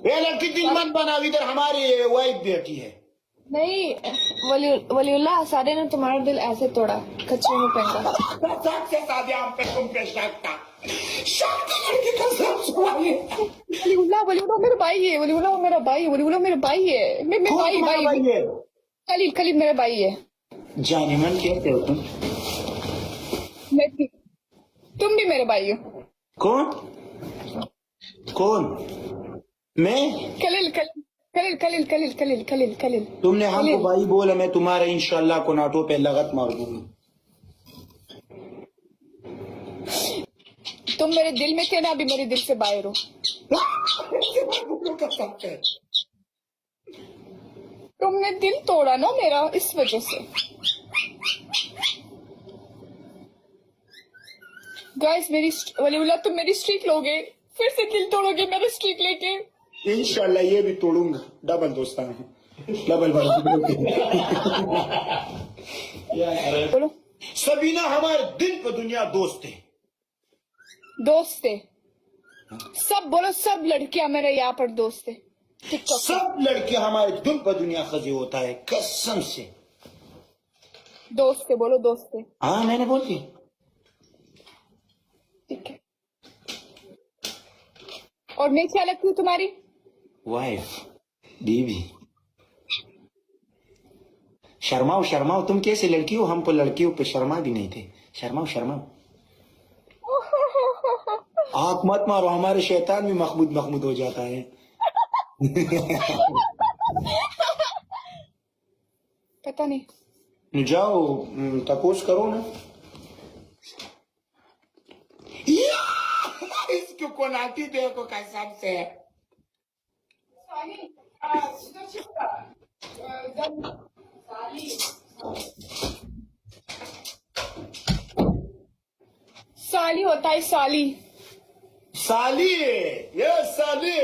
ये लड़की दिल मत बनाओ, इधर हमारी वाइफ बैठी है। नहीं वलीउल्लाह सादे ने तुम्हारा दिल ऐसे तोड़ा, कचरे में फेंका। सबसे सादे हम पे तुम पे शक था, शक था लड़की का सब सवाल है। वलीउल्लाह मेरा भाई है, वलीउल्लाह मेरा भाई है, वलीउल्लाह मेरा भाई है, मेरे कौन भाई तुम्हारा भाई है? खलील खलील मेरा भाई है। जाने मन कहते हो तुम? तुम भी मेरे भाई हो। कौन कौन? मैं? खलील खलील खलील खलील खलील खलील खलील खलील। तुमने हमको भाई बोला, मैं तुम्हारे इंशाल्लाह को नाटो पे लगत मार दूंगी। तुम मेरे दिल में थे ना, अभी मेरे दिल से बाहर हो। तुमने दिल तोड़ा ना मेरा, इस वजह से। गाइस मेरी वलीउल्लाह तुम मेरी स्ट्रीक लोगे, फिर से दिल तोड़ोगे मेरा स्ट्रीक लेके। इंशाल्लाह ये भी तोड़ूंगा, डबल दोस्ताना, डबल भाई। बोलो। सबीना हमारे दिल पे दुनिया दोस्त है। दोस्त है सब, बोलो सब लड़कियां मेरे यहाँ पर दोस्त है। सब लड़के हमारे दिल पर दुनिया खजी होता है, कसम से। दोस्त है, बोलो दोस्त है। हाँ मैंने बोल दी। ठीक है। और मैं क्या लगती हूँ तुम्हारी? वाइफ, बीवी। शर्माओ शर्माओ, तुम कैसे लड़की हो? हमको लड़कियों पे शर्मा भी नहीं थे। शर्माओ शर्माओ, आंख मत मारो, हमारे शैतान भी महमूद महमूद हो जाता है। पता नहीं। जाओ तपोस करो ना। इसको कोनाती देखो कसम से। साली होता है साली। साली, ये साली।